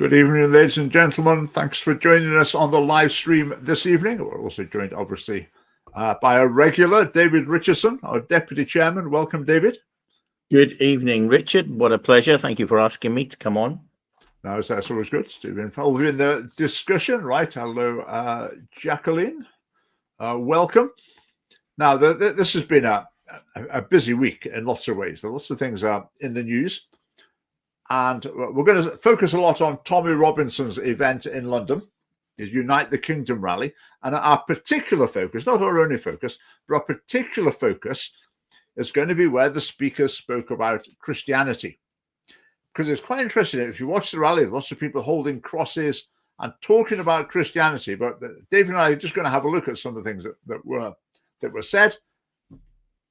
Good evening, ladies and gentlemen. Thanks for joining us on the live stream this evening. We're also joined, obviously, by a regular, David Richardson, our Deputy Chairman. Welcome, David. Good evening, Richard. What a pleasure. Thank you for asking me to come on. No, that's always good to be involved in the discussion, right? Hello, Jacqueline. Welcome. Now, this has been a busy week in lots of ways. There are lots of things in the news. And we're going to focus a lot on Tommy Robinson's event in London, his Unite the Kingdom rally. And our particular focus, not our only focus, but our particular focus is going to be where the speaker spoke about Christianity. Because it's quite interesting. If you watch the rally, lots of people holding crosses and talking about Christianity. But Dave and I are just going to have a look at some of the things that were said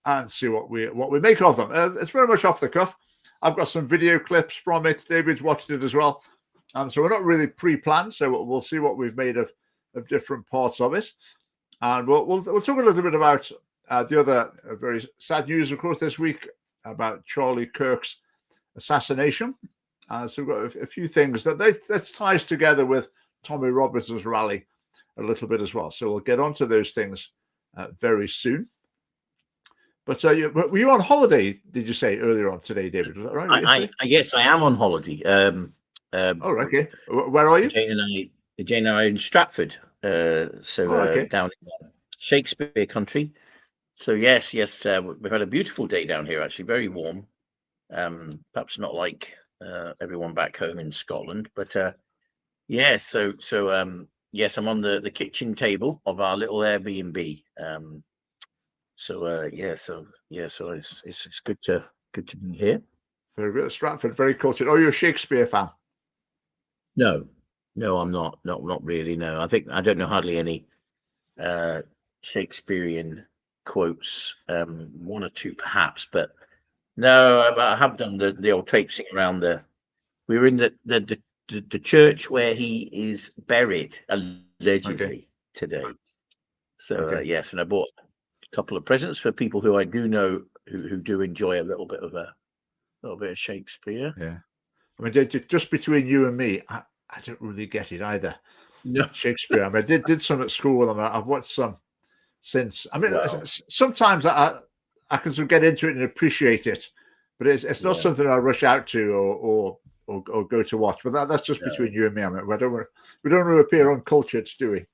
and see what we make of them. It's very much off the cuff. I've got some video clips from it. David's watched it as well. So we're not really pre-planned. So we'll see what we've made of different parts of it. And we'll talk a little bit about the other very sad news, of course, this week about Charlie Kirk's assassination. So we've got a few things that ties together with Tommy Robinson's rally a little bit as well. So we'll get onto those things very soon. But were you on holiday, did you say, earlier on today, David? Was that right? Yes, I am on holiday. Okay. Where are you? Jane and I are in Stratford. Down in Shakespeare country. So, yes. We've had a beautiful day down here, actually, very warm. Perhaps not like everyone back home in Scotland. But, yes, I'm on the kitchen table of our little Airbnb. So it's good to be here. Very good. Stratford, very cultured. Oh, you're a Shakespeare fan? No, I'm not. Not really. No, I don't know hardly any Shakespearean quotes. One or two perhaps, but no, I have done the old traipsing around we were in the church where he is buried allegedly today. So yes, and I bought couple of presents for people who I do know who do enjoy a little bit of Shakespeare. Yeah, I mean, just between you and me, I don't really get it either. No. Shakespeare. I mean, I did some at school with them. I've watched some since. I mean, sometimes I can sort of get into it and appreciate it, but it's not something I rush out to or go to watch. But that's just between you and me. I mean, we don't want to appear uncultured, do we?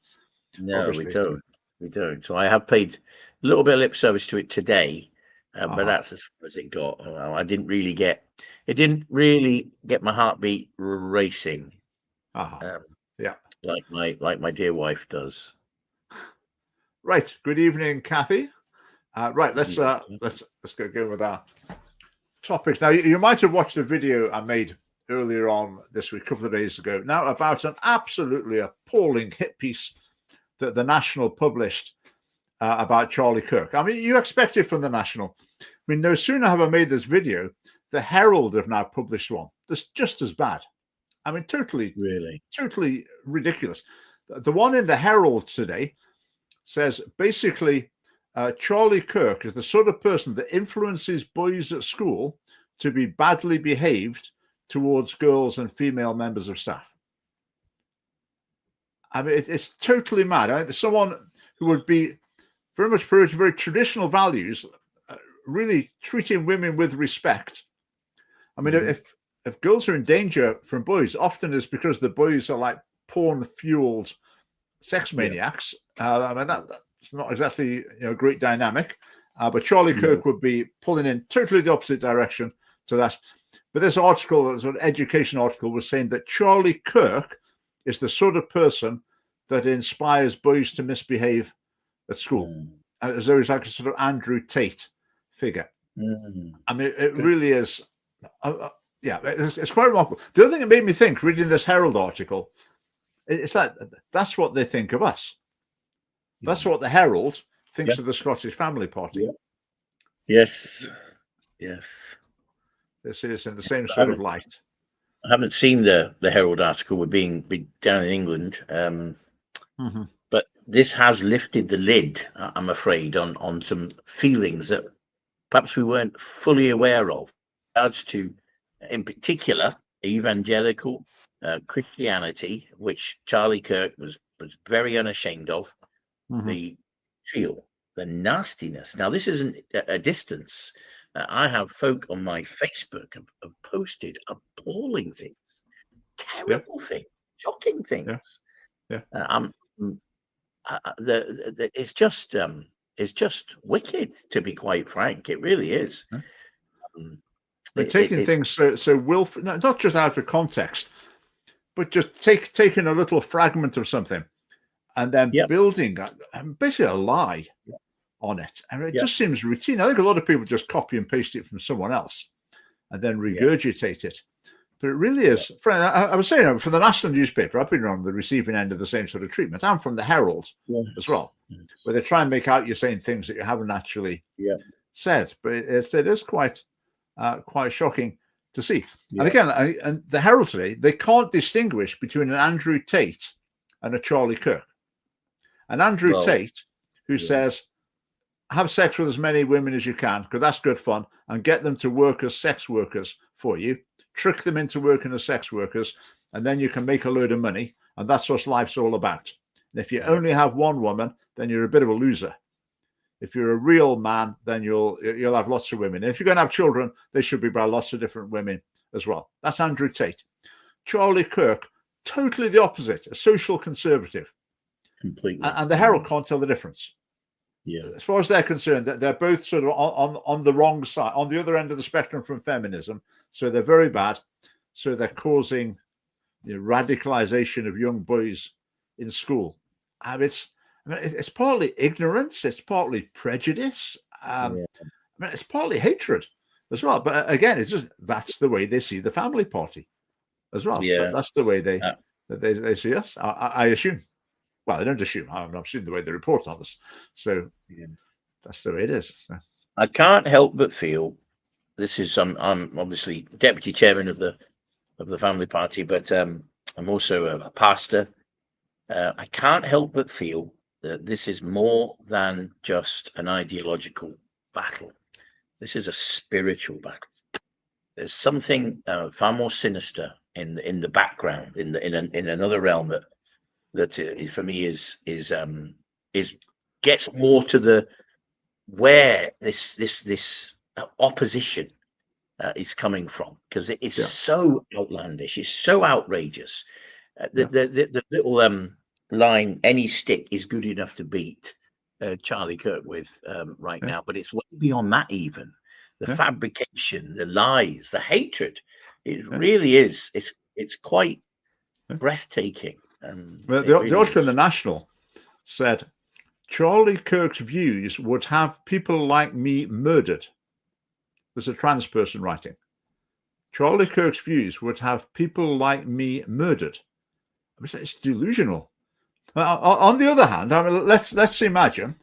No, obviously. We don't. So I have paid a little bit of lip service to it today, but that's as far as it got. I didn't really get my heartbeat racing. Like my dear wife does. Right. Good evening, Kathy. Right. Let's go with our topics. Now, you might have watched a video I made earlier on this week, a couple of days ago, now about an absolutely appalling hit piece that the National published about Charlie Kirk. I mean, you expect it from the National. I mean, no sooner have I made this video, the Herald have now published one that's just as bad. I mean, totally ridiculous. The one in the Herald today says basically Charlie Kirk is the sort of person that influences boys at school to be badly behaved towards girls and female members of staff. I mean, it's totally mad. I mean, someone who would be very much very traditional values, really treating women with respect. I mean, if girls are in danger from boys, often it's because the boys are like porn-fueled sex maniacs. I mean, that's not exactly a great dynamic. But Charlie Kirk would be pulling in totally the opposite direction to that. But this article, this an education article, was saying that Charlie Kirk is the sort of person that inspires boys to misbehave at school. As though he's like a sort of Andrew Tate figure. I mean, it really is. It's quite remarkable. The other thing that made me think, reading this Herald article, is that that's what they think of us. That's what the Herald thinks of the Scottish Family Party. Yes. This is in the same sort of light. I haven't seen the Herald article. We're being down in England, but this has lifted the lid, I'm afraid, on some feelings that perhaps we weren't fully aware of. Regards to, in particular, evangelical Christianity, which Charlie Kirk was very unashamed of, the trio, the nastiness. Now, this isn't a distance. I have folk on my Facebook have posted appalling things, terrible things, shocking things. It's just wicked, to be quite frank. It really is. But taking things so willful, not just out of context, but just taking a little fragment of something and then building basically a lie on it. And it just seems routine. I think a lot of people just copy and paste it from someone else and then regurgitate it. But it really is. I was saying, from the national newspaper, I've been on the receiving end of the same sort of treatment. I'm from the Herald as well, where they try and make out you're saying things that you haven't actually said. But it is quite shocking to see. And again, and the Herald today, they can't distinguish between an Andrew Tate and a Charlie Kirk. An Andrew Tate who says, have sex with as many women as you can, because that's good fun, and get them to work as sex workers for you, trick them into working as sex workers, and then you can make a load of money, and that's what life's all about. And if you only have one woman, then you're a bit of a loser. If you're a real man, then you'll have lots of women. And if you're going to have children, they should be by lots of different women as well. That's Andrew Tate. Charlie Kirk, totally the opposite, a social conservative. Completely. And the Herald can't tell the difference. As far as they're concerned, they're both sort of on the wrong side, on the other end of the spectrum from feminism. So they're very bad. So they're causing radicalization of young boys in school. It's partly ignorance, it's partly prejudice, it's partly hatred as well. But again, it's just that's the way they see the family party as well. That's the way they see us. I assume. Well, they don't assume. I've seen the way they report on us. So that's the way it is. So. I can't help but feel this is I'm obviously deputy chairman of the family party, but I'm also a pastor. I can't help but feel that this is more than just an ideological battle. This is a spiritual battle. There's something far more sinister in the background, in another realm that is, for me is gets more to the where this opposition is coming from, because it is so outlandish, it's so outrageous. The little line, any stick is good enough to beat Charlie Kirk with right now, but it's way beyond that. Even the fabrication, the lies, the hatred, it really is. It's quite breathtaking. Well, the article in the National said Charlie Kirk's views would have people like me murdered. There's a trans person writing. Charlie Kirk's views would have people like me murdered. It's delusional. On the other hand, let's imagine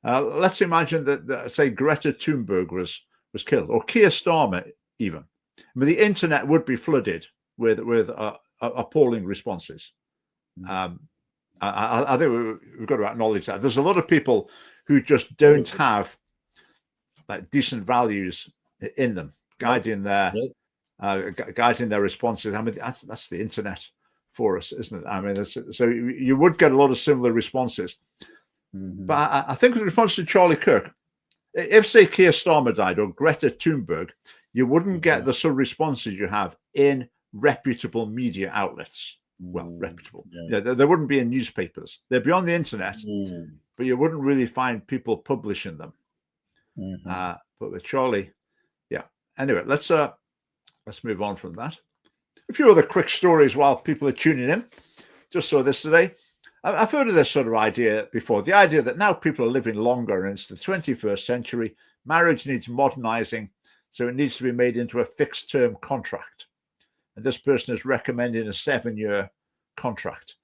that say Greta Thunberg was killed, or Keir Starmer even. The internet would be flooded with appalling responses. I think we've got to acknowledge that there's a lot of people who just don't have decent values in them, guiding their responses. That's the internet for us, isn't it? So you would get a lot of similar responses. But I think in response to Charlie Kirk, if say Keir Starmer died or Greta Thunberg, you wouldn't get the sort of responses you have in reputable media outlets. Well, reputable. There wouldn't be in newspapers. They'd be on the internet, but you wouldn't really find people publishing them. But with Charlie, Anyway, let's move on from that. A few other quick stories while people are tuning in. Just saw this today. I've heard of this sort of idea before. The idea that now people are living longer and it's the 21st century. Marriage needs modernizing, so it needs to be made into a fixed term contract. And this person is recommending a 7-year contract.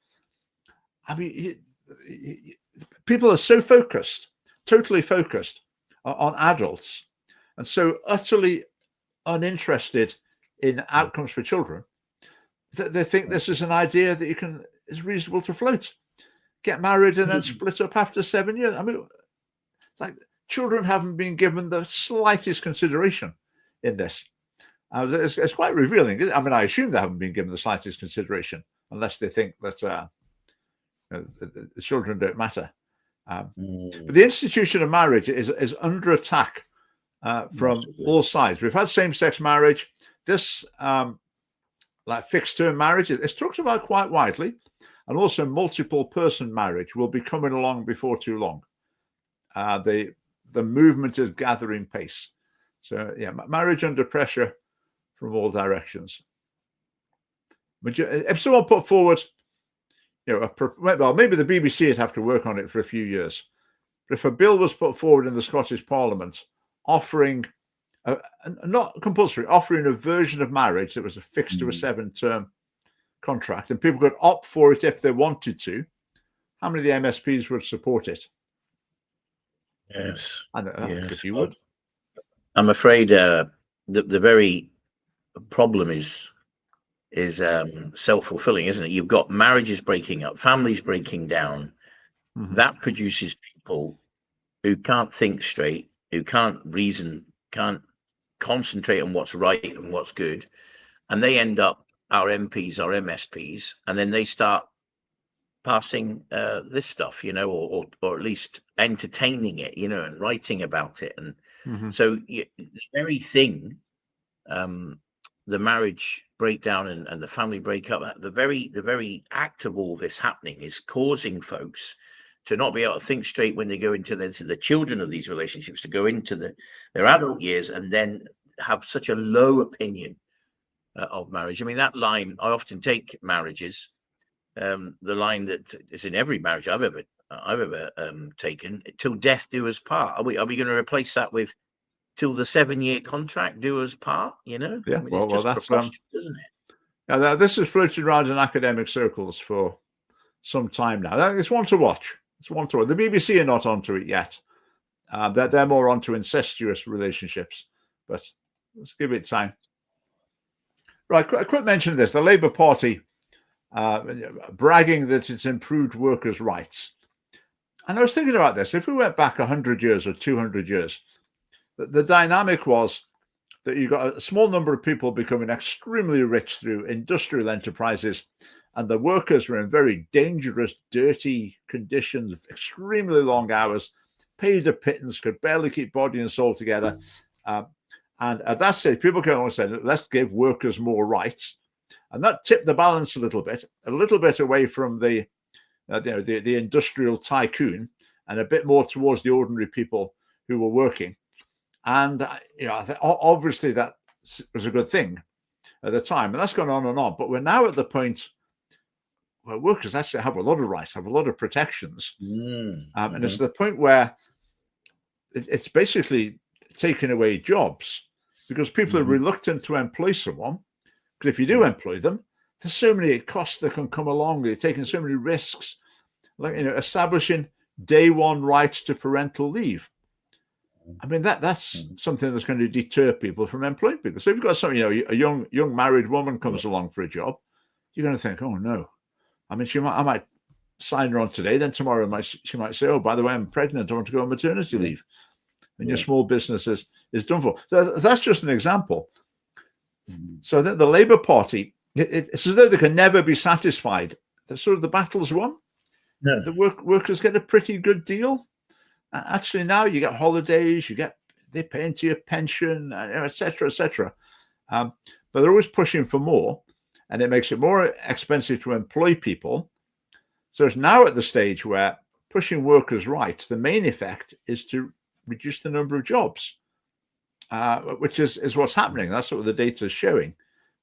People are so focused, totally focused on adults, and so utterly uninterested in outcomes for children that they think this is an idea that is reasonable to float. Get married and then split up after 7 years. Children haven't been given the slightest consideration in this. It's quite revealing. I mean, I assume they haven't been given the slightest consideration, unless they think that the children don't matter. But the institution of marriage is under attack from all sides. We've had same-sex marriage. This, like fixed-term marriage, it's talked about quite widely, and also multiple-person marriage will be coming along before too long. The movement is gathering pace. So, yeah, marriage under pressure from all directions. If someone put forward, well, maybe the BBC would have to work on it for a few years. But if a bill was put forward in the Scottish Parliament offering, not compulsory, offering a version of marriage that was a fixed to a 7-term contract, and people could opt for it if they wanted to, how many of the MSPs would support it? Yes. I don't know if you would. I'm afraid the very problem is self-fulfilling, isn't it? You've got marriages breaking up, families breaking down. That produces people who can't think straight, who can't reason, can't concentrate on what's right and what's good, and they end up our MPs, our MSPs, and then they start passing this stuff, or at least entertaining it, and writing about it, and so the very thing, the marriage breakdown and the family breakup, the very act of all this happening is causing folks to not be able to think straight when they go into the children of these relationships, to go into their adult years and then have such a low opinion of marriage. I mean, that line, I often take marriages, the line that is in every marriage I've ever taken, till death do us part. Are we going to replace that with till the 7-year contract do us part? Yeah, I mean, well, that's preposterous, isn't it? Yeah, this has floated around in academic circles for some time now. It's one to watch. It's one to watch. The BBC are not onto it yet. They're more onto incestuous relationships, but let's give it time. Right, a quick mention of this. The Labour Party bragging that it's improved workers' rights. And I was thinking about this. If we went back 100 years or 200 years, the dynamic was that you got a small number of people becoming extremely rich through industrial enterprises, and the workers were in very dangerous, dirty conditions, extremely long hours, paid a pittance, could barely keep body and soul together. And at that stage, people came along and said, let's give workers more rights. And that tipped the balance a little bit away from the industrial tycoon and a bit more towards the ordinary people who were working. And obviously that was a good thing at the time, and that's gone on and on. But we're now at the point where workers actually have a lot of rights, have a lot of protections, and it's the point where it's basically taking away jobs because people are reluctant to employ someone. Because if you do employ them, there's so many costs that can come along. They're taking so many risks, like establishing day one rights to parental leave. I mean, that's something that's going to deter people from employing people. So if you've got something, a young married woman comes along for a job, you're going to think, oh no. I mean, I might sign her on today, then tomorrow she might say, oh, by the way, I'm pregnant, I want to go on maternity leave. And your small business is done for. So that's just an example. So that the Labour Party, it's as though they can never be satisfied. The sort of the battle's won. No. The workers get a pretty good deal. Actually, now you get holidays, they pay into your pension, etc., etc. But they're always pushing for more, and it makes it more expensive to employ people. So it's now at the stage where pushing workers' rights, the main effect is to reduce the number of jobs, which is what's happening. That's what the data is showing.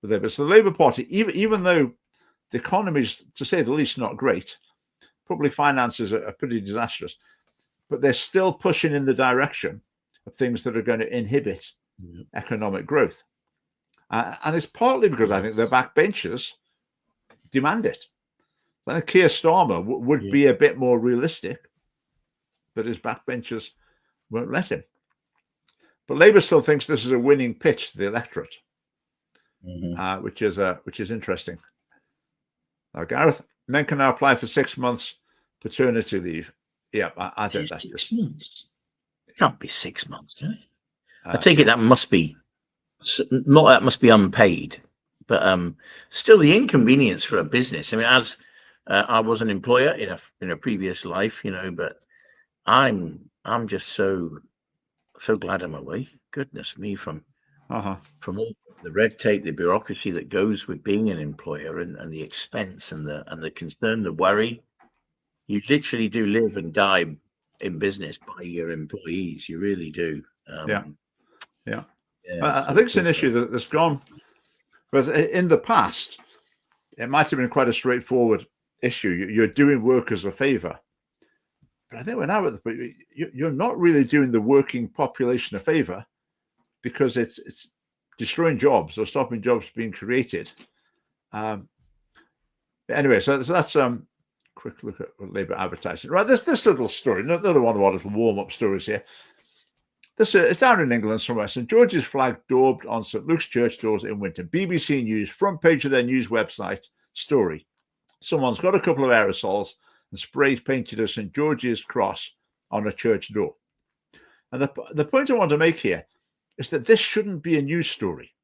But so the Labour Party, even though the economy is, to say the least, not great, public finances are pretty disastrous, but they're still pushing in the direction of things that are going to inhibit economic growth. And it's partly because I think the backbenchers demand it. I think Keir Starmer would be a bit more realistic, but his backbenchers won't let him. But Labour still thinks this is a winning pitch to the electorate, which is interesting. Now, Gareth, men can now apply for 6 months paternity leave. Yeah, I think that's 6 months. It can't be 6 months, can it? I take it that must be Not that must be unpaid, but still the inconvenience for a business. I mean, as I was an employer in a previous life, but I'm just so glad I'm away. Goodness me, from all the red tape, the bureaucracy that goes with being an employer, and the expense and the concern, the worry. You literally do live and die in business by your employees. You really do. Yeah. I think it's an issue that's gone. Because in the past, it might have been quite a straightforward issue. You're doing workers a favor. But I think we're now at the point you're not really doing the working population a favor, because it's destroying jobs or stopping jobs being created. Anyway, so that's quick look at Labour advertising. Right, this little story, another one of our little warm-up stories here. This it's down in England somewhere. St George's flag daubed on St Luke's church doors in Winton. BBC News, front page of their news website story. Someone's got a couple of aerosols and spray painted a St George's cross on a church door. And the point I want to make here is that this shouldn't be a news story.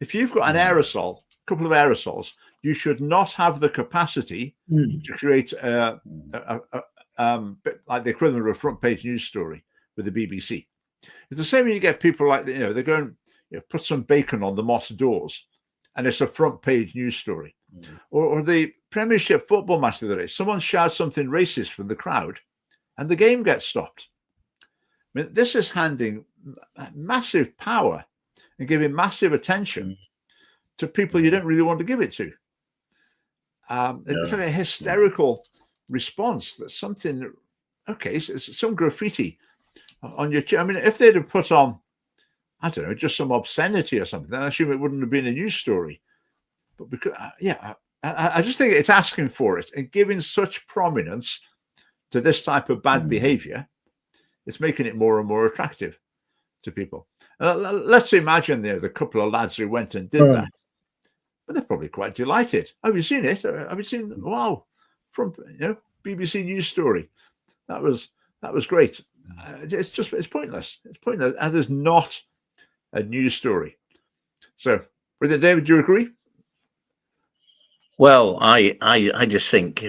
If you've got an aerosol, a couple of aerosols, you should not have the capacity to create like the equivalent of a front page news story with the BBC. It's the same when you get people like, they go and put some bacon on the Moss doors and it's a front page news story. Or the Premiership football match the other day, someone shouts something racist from the crowd and the game gets stopped. I mean, this is handing massive power and giving massive attention to people you don't really want to give it to. It's like a hysterical response that something, it's some graffiti on your chair. I mean, if they'd have put on, I don't know, just some obscenity or something, then I assume it wouldn't have been a news story. But because, I just think it's asking for it and giving such prominence to this type of bad behavior. It's making it more and more attractive to people. Let's imagine the couple of lads who went and did that. But they're probably quite delighted. Have you seen it? Have you seen? Wow, from BBC News story. That was great. It's pointless. It's pointless, and there's not a news story. So, with it, David, do you agree? Well, I just think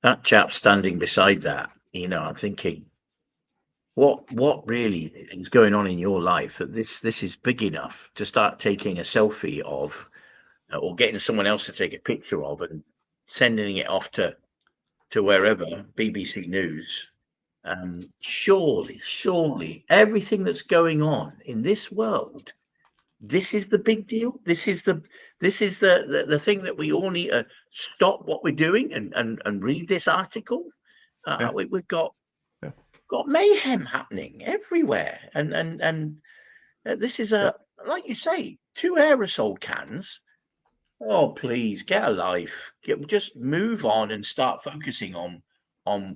that chap standing beside that, I'm thinking, what really is going on in your life that this is big enough to start taking a selfie of, or getting someone else to take a picture of and sending it off to wherever, BBC News. Surely everything that's going on in this world, this is the big deal. This is the thing that we all need to stop what we're doing and read this article. We've got mayhem happening everywhere, and this is like you say, 2 aerosol cans. Oh, please get a life. Just move on and start focusing on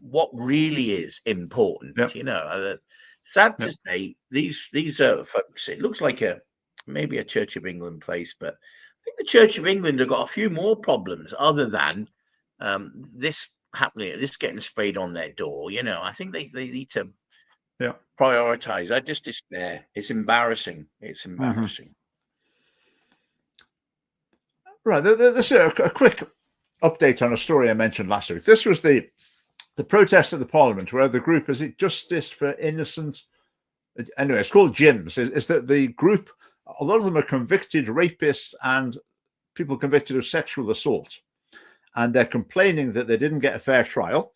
what really is important. Sad to say, these are folks. It looks like maybe a Church of England place, but I think the Church of England have got a few more problems other than this happening, this getting sprayed on their door. I think they need to prioritize. I just despair. It's embarrassing. It's embarrassing. Right. This is a quick update on a story I mentioned last week. This was the protest at the Parliament where the group, is it Justice for Innocent? Anyway, it's called GIMS. Is that the group? A lot of them are convicted rapists and people convicted of sexual assault, and they're complaining that they didn't get a fair trial,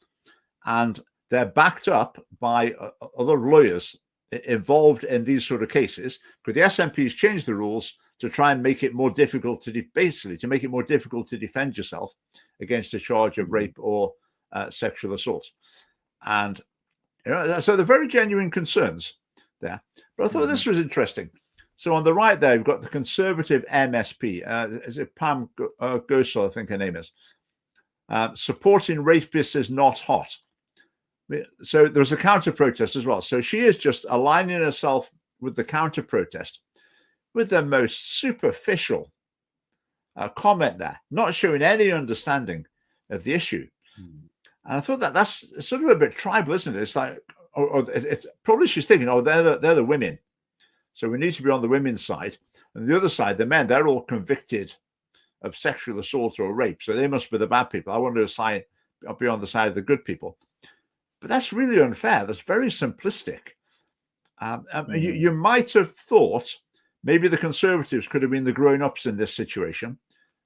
and they're backed up by other lawyers involved in these sort of cases. Because the SNP's changed the rules to try and make it more difficult to make it more difficult to defend yourself against a charge of rape or sexual assault. And so they're very genuine concerns there. But I thought this was interesting. So on the right there, you've got the Conservative MSP. Is it Pam Gosal, I think her name is. Supporting rapists is not hot. So there was a counter-protest as well. So she is just aligning herself with the counter-protest with the most superficial comment there, not showing any understanding of the issue. And I thought that's sort of a bit tribal, isn't it? It's like, or it's probably she's thinking, they're the women. So we need to be on the women's side. And the other side, the men, they're all convicted of sexual assault or rape. So they must be the bad people. I want to be on the side of the good people. But that's really unfair. That's very simplistic. You might have thought maybe the Conservatives could have been the grown-ups in this situation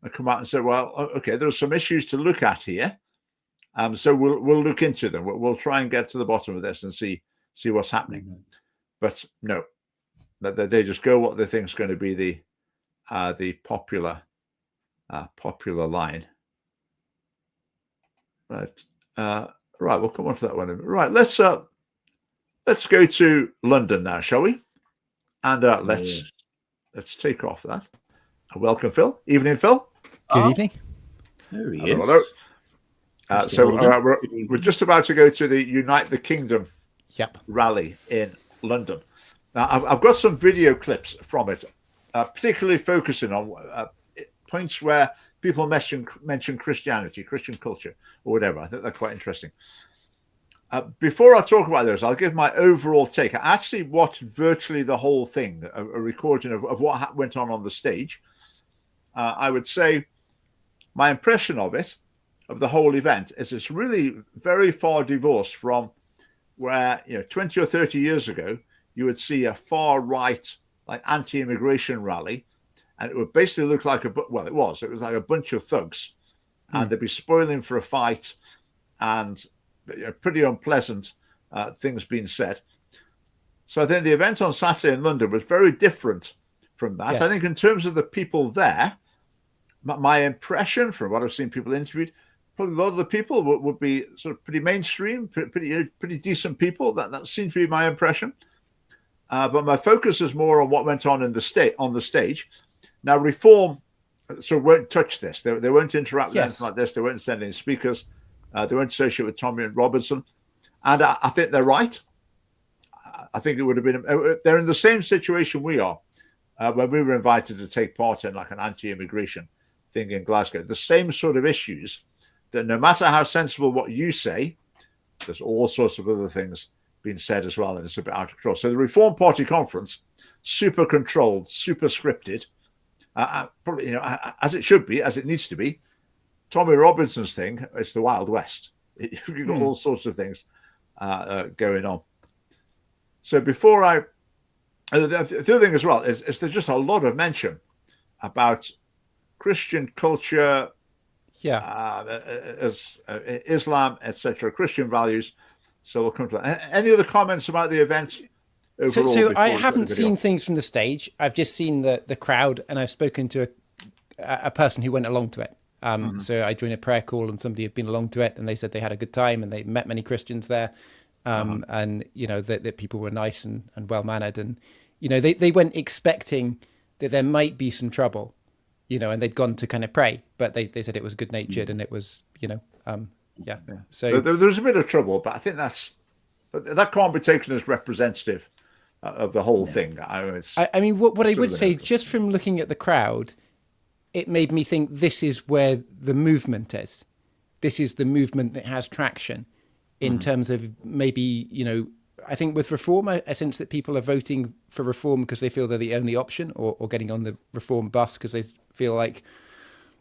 and come out and say, well, okay, there are some issues to look at here. So we'll look into them. We'll try and get to the bottom of this and see what's happening. But no, they just go what they think is going to be the popular line. Right. Right, we'll come on to that one. Right, let's go to London now, shall we? And let's take off that. Welcome, Phil. Evening, Phil. Good evening. There he is. Hello. We're just about to go to the Unite the Kingdom rally in London. Now, I've got some video clips from it, particularly focusing on points where people mention Christianity, Christian culture, or whatever. I think they're quite interesting. Before I talk about those, I'll give my overall take. I actually watched virtually the whole thing, a recording of what went on the stage. I would say my impression of the whole event, is it's really very far divorced from where 20 or 30 years ago you would see a far right, like anti-immigration rally, and it would basically look like it was like a bunch of thugs, and they'd be spoiling for a fight, and pretty unpleasant things being said. So I think the event on Saturday in London was very different from that. Yes. I think in terms of the people there, my impression from what I've seen people interviewed, probably a lot of the people would be sort of pretty mainstream, pretty decent people. That seemed to be my impression. But my focus is more on what went on on the stage. Now, Reform won't touch this. They won't interact with anything like this. They won't send in speakers. They won't associate with Tommy and Robinson. And I think they're right. I think it would have been, they're in the same situation we are when we were invited to take part in like an anti-immigration thing in Glasgow. The same sort of issues that no matter how sensible what you say, there's all sorts of other things being said as well, and it's a bit out of control. So the Reform Party conference, super controlled, super scripted, probably as it should be, as it needs to be. Tommy Robinson's thing, it's the Wild West. You've got all sorts of things going on. So before the other thing as well is there's just a lot of mention about Christian culture, as Islam, etc., Christian values. So we'll come to that. Any other comments about the event? So I haven't seen things from the stage. I've just seen the crowd, and I've spoken to a person who went along to it. So I joined a prayer call, and somebody had been along to it, and they said they had a good time, and they met many Christians there, and that people were nice and well mannered, and they went expecting that there might be some trouble, and they'd gone to kind of pray, but they said it was good natured, and it was So there's a bit of trouble, but I think that can't be taken as representative of the whole thing. I mean, what I would say, just from looking at the crowd, it made me think this is where the movement is. This is the movement that has traction in terms of maybe, I think with Reform, I sense that people are voting for Reform because they feel they're the only option, or getting on the Reform bus because they feel like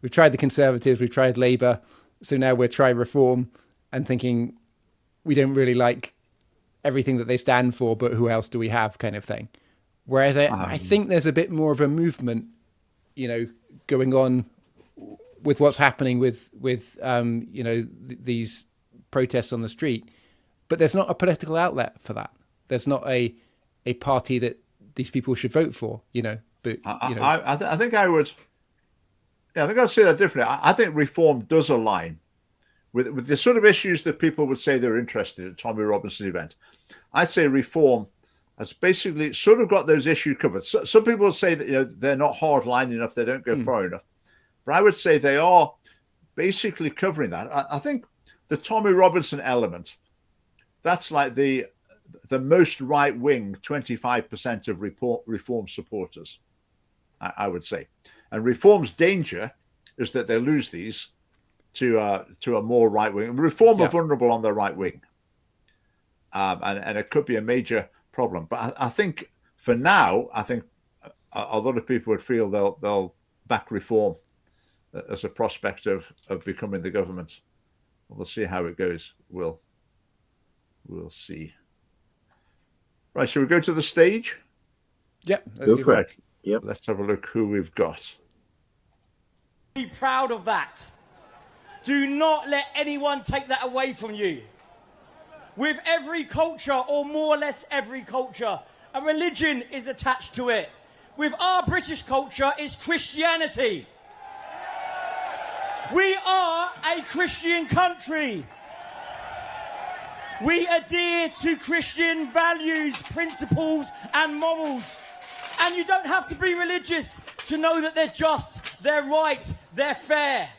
we've tried the Conservatives, we've tried Labour, so now we're trying Reform, and thinking we don't really like everything that they stand for, but who else do we have, kind of thing. Whereas I think there's a bit more of a movement, going on with what's happening with these protests on the street, but there's not a political outlet for that. There's not a party that these people should vote for, But I think I would. Yeah, I think I'd say that differently. I think Reform does align with the sort of issues that people would say they're interested in at Tommy Robinson's event. I say Reform has basically sort of got those issues covered. So, some people say that they're not hardline enough, they don't go far enough, but I would say they are basically covering that. I think the Tommy Robinson element, that's like the most right wing 25% of Reform supporters, I would say. And Reform's danger is that they lose these to a more right wing. Reform are vulnerable on their right wing, and it could be a major problem. But I think for now, I think a lot of people would feel they'll back reform as a prospect of becoming the government. We'll see how it goes. We'll see. Right, shall we go to the stage? Yep, let's go for it. Yep. Let's have a look who we've got. Be proud of that. Do not let anyone take that away from you. With every culture, or more or less every culture, a religion is attached to it. With our British culture, it's Christianity. We are a Christian country. We adhere to Christian values, principles, and morals. And you don't have to be religious to know that they're just, they're right, they're fair.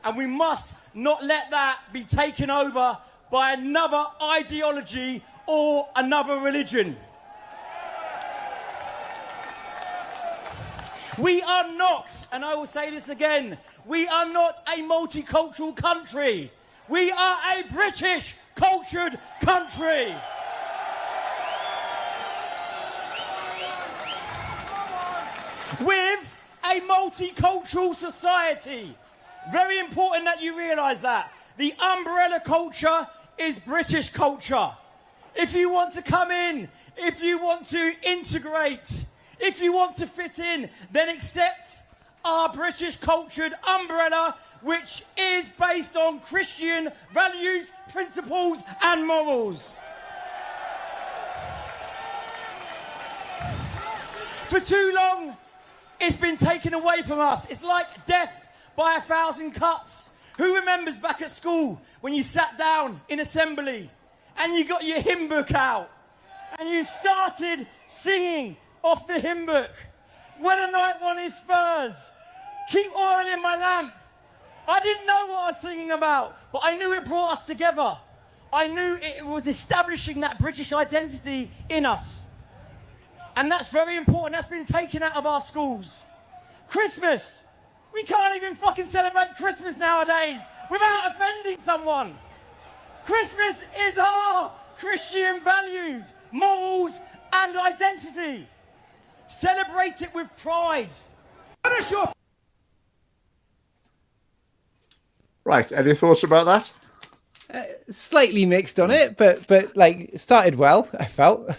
And we must not let that be taken over by another ideology or another religion. We are not, and I will say this again, we are not a multicultural country. We are a British cultured country. With a multicultural society. Very important that you realise that. The umbrella culture is British culture. If you want to come in, if you want to integrate, if you want to fit in, then accept our British cultured umbrella, which is based on Christian values, principles, and morals. For too long, it's been taken away from us. It's like death by 1,000 cuts. Who remembers back at school when you sat down in assembly and you got your hymn book out and you started singing off the hymn book? When a night one is Spurs, keep oil in my lamp. I didn't know what I was singing about, but I knew it brought us together. I knew it was establishing that British identity in us. And that's very important. That's been taken out of our schools. Christmas. We can't even fucking celebrate Christmas nowadays without offending someone. Christmas is our Christian values, morals, and identity. Celebrate it with pride. Right, any thoughts about that? Slightly mixed on it, but like it started well, I felt.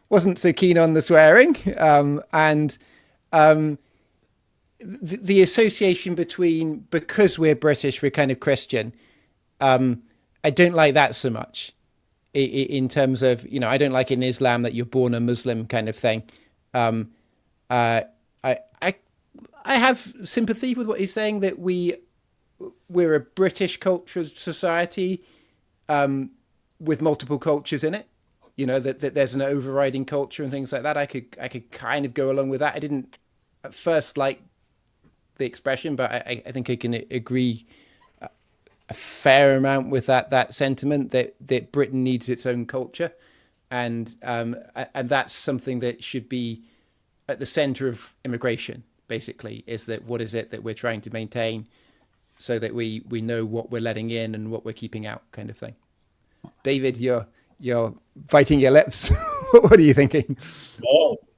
Wasn't so keen on the swearing, and the association between, because we're British, we're kind of Christian. I don't like that so much in terms of, you know, I don't like in Islam that you're born a Muslim kind of thing. I have sympathy with what he's saying, that we're a British cultural society with multiple cultures in it. You know, that there's an overriding culture and things like that. I could kind of go along with that. I didn't at first like the expression, but I think I can agree a fair amount with that sentiment that Britain needs its own culture, and that's something that should be at the centre of immigration. Basically, is that what is it that we're trying to maintain, so that we know what we're letting in and what we're keeping out, kind of thing. David, you're biting your lips. What are you thinking?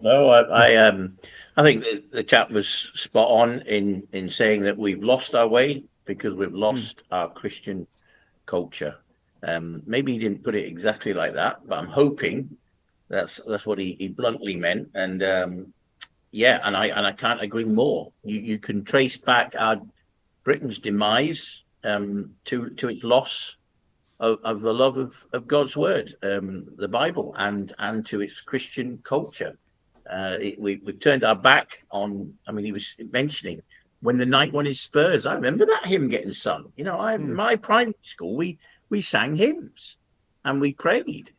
No, I think the chap was spot on in saying that we've lost our way because we've lost our Christian culture. Maybe he didn't put it exactly like that, but I'm hoping that's what he bluntly meant. And yeah, and I can't agree more. You can trace back our Britain's demise to its loss of the love of God's word, the Bible, and to its Christian culture. We've turned our back on. I mean, he was mentioning when the night one is Spurs. I remember that hymn getting sung. You know, my primary school, we sang hymns and we prayed.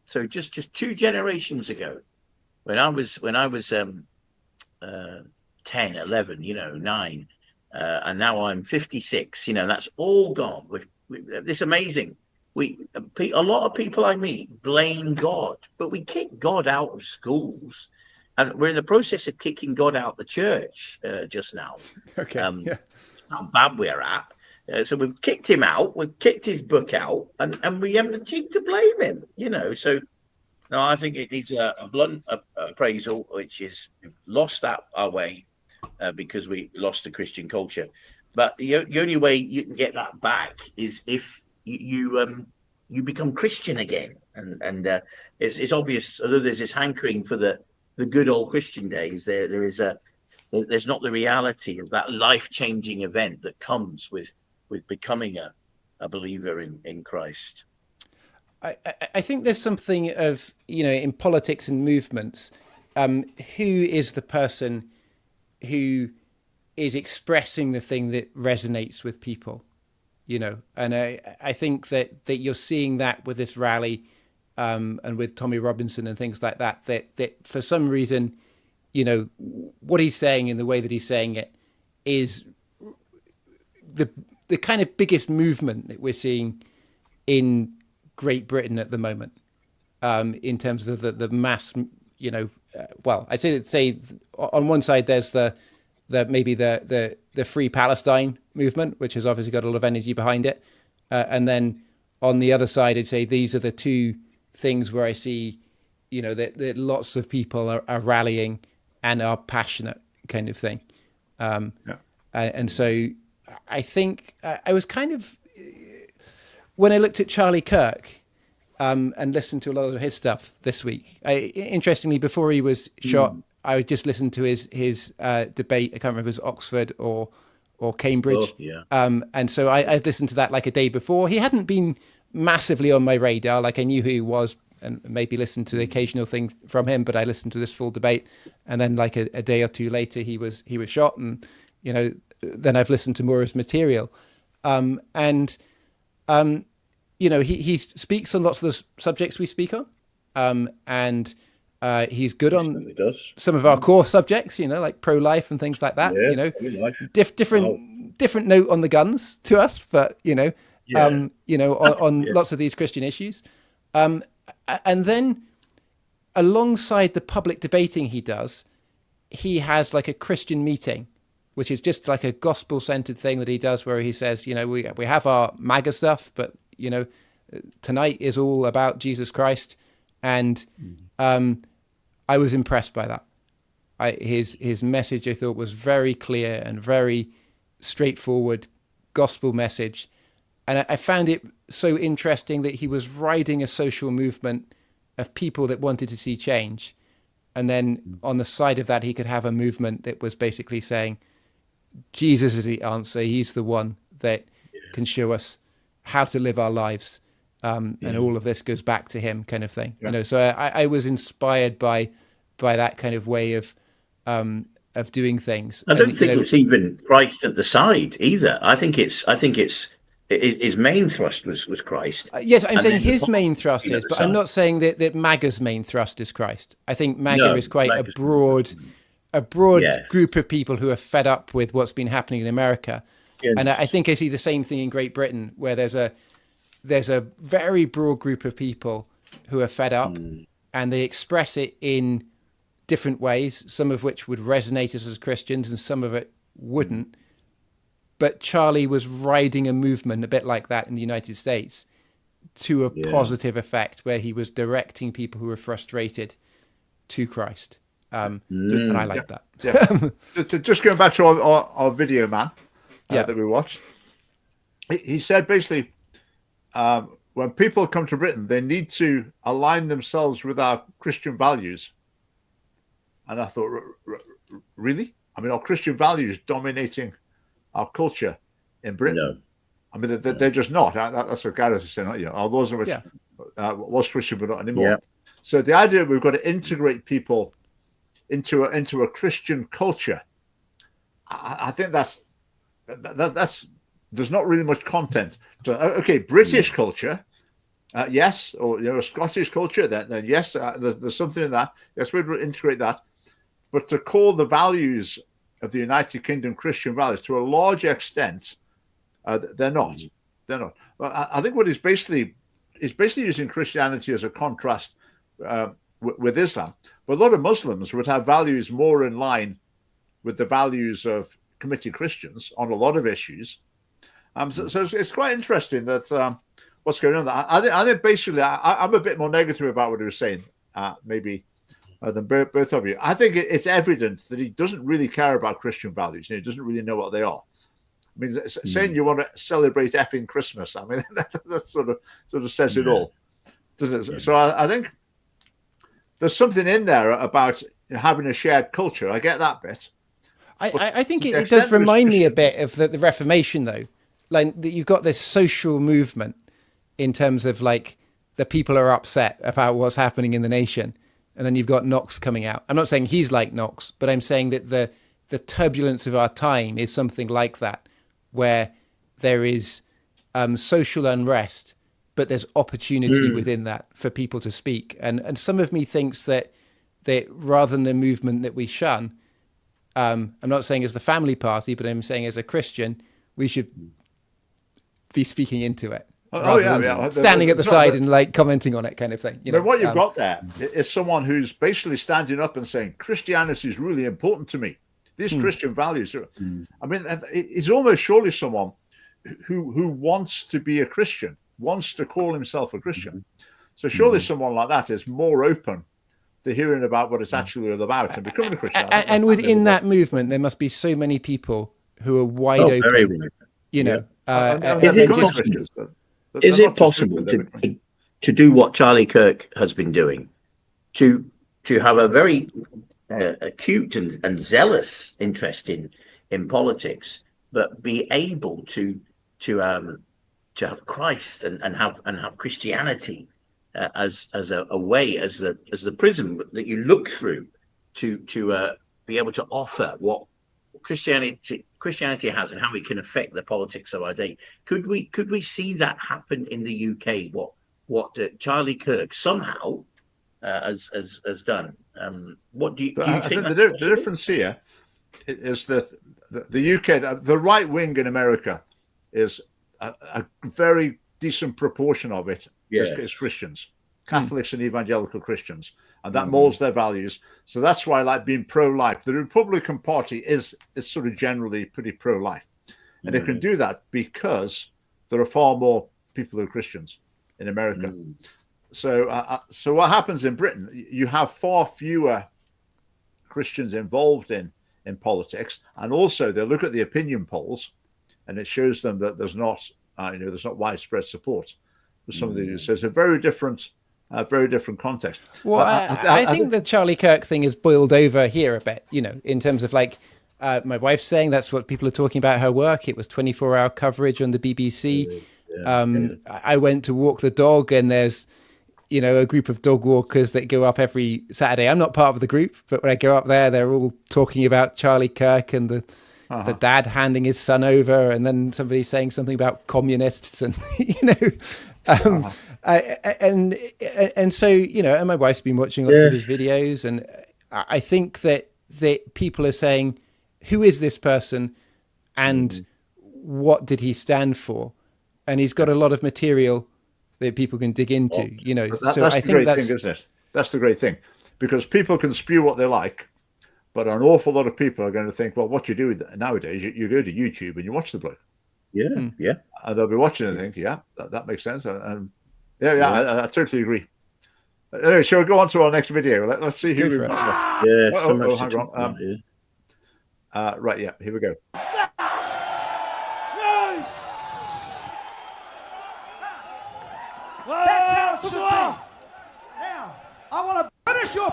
So just 2 generations ago, when I was 10, 11, 9, and now I'm 56. That's all gone. It's amazing. A lot of people I meet blame God, but we kick God out of schools, and we're in the process of kicking God out the church just now. Okay. Yeah. How bad we're at. So we've kicked him out. We've kicked his book out, and we have the cheek to blame him. So No, I think it needs a blunt appraisal, which is we've lost our way because we lost the Christian culture. But the only way you can get that back is if you become Christian again, and it's obvious. Although there's this hankering for the good old Christian days, there's not the reality of that life-changing event that comes with becoming a believer in Christ. I think there's something of, in politics and movements, who is the person who is expressing the thing that resonates with people, and I think that you're seeing that with this rally and with Tommy Robinson and things like that for some reason, what he's saying in the way that he's saying it is the kind of biggest movement that we're seeing in Great Britain at the moment, in terms of the mass, I'd say on one side there's the Free Palestine movement, which has obviously got a lot of energy behind it, and then on the other side I'd say these are the two things where I see, that lots of people are rallying and are passionate, kind of thing, and so I think I was kind of, when I looked at Charlie Kirk and listened to a lot of his stuff this week, interestingly, before he was shot, I just listened to his debate. I can't remember if it was Oxford or Cambridge. Oh, yeah. And so I listened to that like a day before. He hadn't been massively on my radar. Like, I knew who he was and maybe listened to the occasional thing from him, but I listened to this full debate. And then like a day or two later, he was shot. And, then I've listened to more of his material. He speaks on lots of the subjects we speak on, and he's good on some of our core subjects, like pro-life and things like that. Different note on the guns to us, but on lots of these Christian issues, and then alongside the public debating he does, he has like a Christian meeting, which is just like a gospel-centered thing that he does, where he says, we have our MAGA stuff, but tonight is all about Jesus Christ, and I was impressed by that. His message, I thought, was very clear and very straightforward gospel message, and I found it so interesting that he was riding a social movement of people that wanted to see change, and then on the side of that, he could have a movement that was basically saying, Jesus is the answer. He's the one that can show us how to live our lives, and all of this goes back to him, kind of thing. So I was inspired by that kind of way of doing things. I don't think it's even Christ at the side either. I think it's his main thrust was Christ. Yes, I'm saying his main thrust is, but I'm not saying that MAGA's main thrust is Christ. I think MAGA is quite a broad group of people who are fed up with what's been happening in America. Yes. And I think I see the same thing in Great Britain, where there's a very broad group of people who are fed up, and they express it in different ways, some of which would resonate us as Christians and some of it wouldn't. But Charlie was riding a movement a bit like that in the United States to a positive effect, where he was directing people who were frustrated to Christ. And I like that. Yeah. Just going back to our video man that we watched, he said basically, when people come to Britain, they need to align themselves with our Christian values. And I thought, really? I mean, our Christian values dominating our culture in Britain? No. I mean, they're just not. That's what Gareth is saying. All those of which was Christian, but not anymore. Yeah. So the idea we've got to integrate people into a Christian culture, I think that's there's not really much content. So, okay, British culture, yes, or Scottish culture, then yes, there's something in that. Yes, we'd integrate that, but to call the values of the United Kingdom Christian values to a large extent, they're not. They're not. Well, I think what he's basically using Christianity as a contrast with Islam. But a lot of Muslims would have values more in line with the values of committed Christians on a lot of issues. So it's quite interesting that what's going on there. I think basically I'm a bit more negative about what he was saying. maybe than both of you. I think it's evident that he doesn't really care about Christian values. He doesn't really know what they are. I mean, saying you want to celebrate effing Christmas, I mean, that sort of says it all, doesn't it? Yeah. So I think there's something in there about having a shared culture. I get that bit. I think it does remind me a bit of the Reformation, though. Like, you've got this social movement in terms of, like, the people are upset about what's happening in the nation. And then you've got Knox coming out. I'm not saying he's like Knox, but I'm saying that the turbulence of our time is something like that, where there is social unrest, but there's opportunity within that for people to speak. And some of me thinks that rather than a movement that we shun, I'm not saying as the family party, but I'm saying as a Christian, we should be speaking into it. Standing at the side and like commenting on it, kind of thing. But what you've got there is someone who's basically standing up and saying Christianity is really important to me. These Christian values. I mean, it's almost surely someone who wants to be a Christian, wants to call himself a Christian. So surely someone like that is more open to hearing about what it's actually all about and becoming a Christian. And within that movement, there must be so many people who are wide open. You know, is it possible to do what Charlie Kirk has been doing, to have a very acute and zealous interest in politics, but be able to have Christ and have Christianity as a way, as the prism that you look through to be able to offer what Christianity has and how it can affect the politics of our day. Could we see that happen in the UK? What Charlie Kirk somehow has done? What do you think? I think the difference here is that the UK, the right wing in America, is a very decent proportion of it is Christians, Catholics and evangelical Christians, and that molds their values. So that's why, like, being pro-life, the Republican Party is sort of generally pretty pro-life, and it can do that because there are far more people who are Christians in America. So what happens in Britain? You have far fewer Christians involved in politics, and also they look at the opinion polls, and it shows them that there's not widespread support for some of these. So it's a very different context. Well, I think the Charlie Kirk thing has boiled over here a bit, you know, in terms of like, my wife's saying that's what people are talking about her work. It was 24-hour coverage on the BBC. I went to walk the dog, and there's, you know, a group of dog walkers that go up every Saturday. I'm not part of the group, but when I go up there, they're all talking about Charlie Kirk and the dad handing his son over, and then somebody saying something about communists, and you know, and so, you know, and my wife's been watching lots of his videos, and I think that people are saying, who is this person, and what did he stand for? And he's got a lot of material that people can dig into, you know. So I think that's the great thing, isn't it? That's the great thing, because people can spew what they like, but an awful lot of people are going to think, well, what you do nowadays, you go to YouTube and you watch the bloke. And they'll be watching and think, that makes sense. And I totally agree. Anyway, shall we go on to our next video? Let's see who we hang on. Right, here we go. That's how it should be. Now, I want to finish your.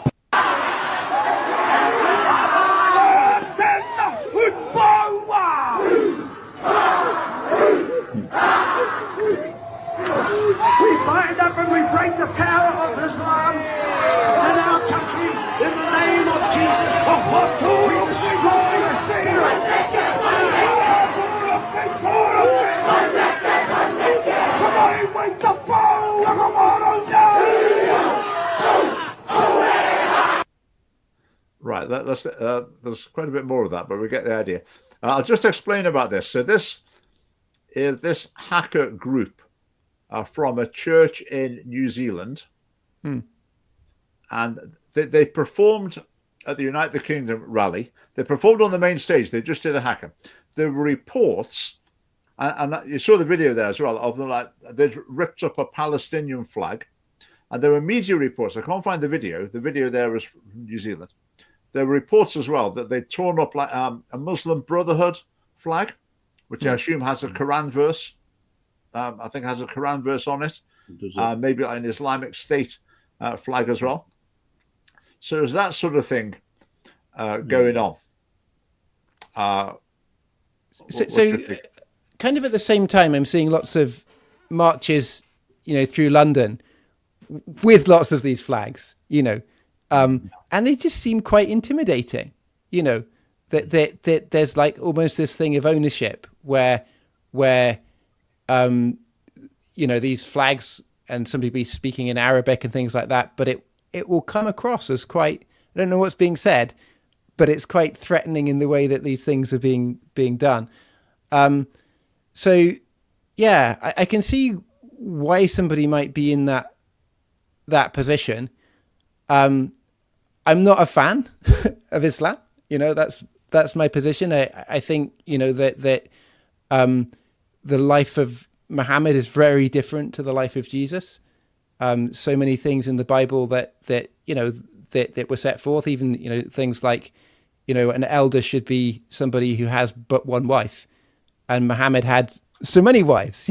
We bind up and we break the power of Islam in our country in the name of Jesus. We destroy the spirit. Right, there's quite a bit more of that, but we get the idea. I'll just explain about this. So this is this hacker group from a church in New Zealand, and they performed at the United Kingdom rally. They performed on the main stage. They just did a hacker. There were reports, and you saw the video there as well, of them, like they'd ripped up a Palestinian flag, And there were media reports. I can't find the video. The video there was from New Zealand. There were reports as well that they'd torn up like a Muslim Brotherhood flag, which I assume has a Quran verse. I think has a Quran verse on it. Maybe an Islamic State flag as well. So there's that sort of thing going on. So kind of at the same time, I'm seeing lots of marches, through London with lots of these flags, and they just seem quite intimidating, that there's like almost this thing of ownership where these flags, and some people speaking in Arabic and things like that, but it will come across as quite, I don't know what's being said, but it's quite threatening in the way that these things are being done. So yeah, I can see why somebody might be in that position. I'm not a fan of Islam. That's my position. I think that the life of Muhammad is very different to the life of Jesus. So many things in the Bible that were set forth, even things like an elder should be somebody who has but one wife, and Muhammad had so many wives.